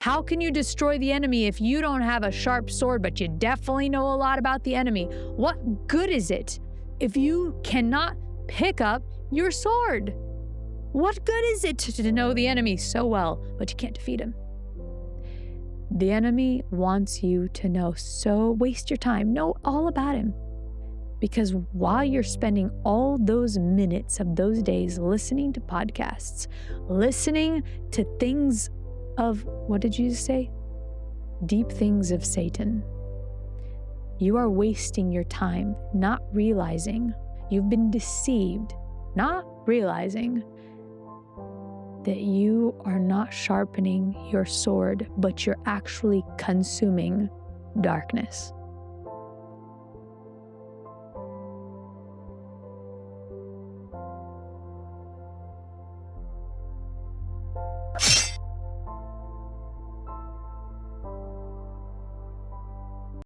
How can you destroy the enemy if you don't have a sharp sword, but you definitely know a lot about the enemy? What good is it if you cannot pick up your sword? What good is it to know the enemy so well, but you can't defeat him? The enemy wants you to know, so waste your time, know all about him. Because while you're spending all those minutes of those days listening to podcasts, listening to things of, what did you say? Deep things of Satan, you are wasting your time, not realizing you've been deceived, not realizing that you are not sharpening your sword, but you're actually consuming darkness.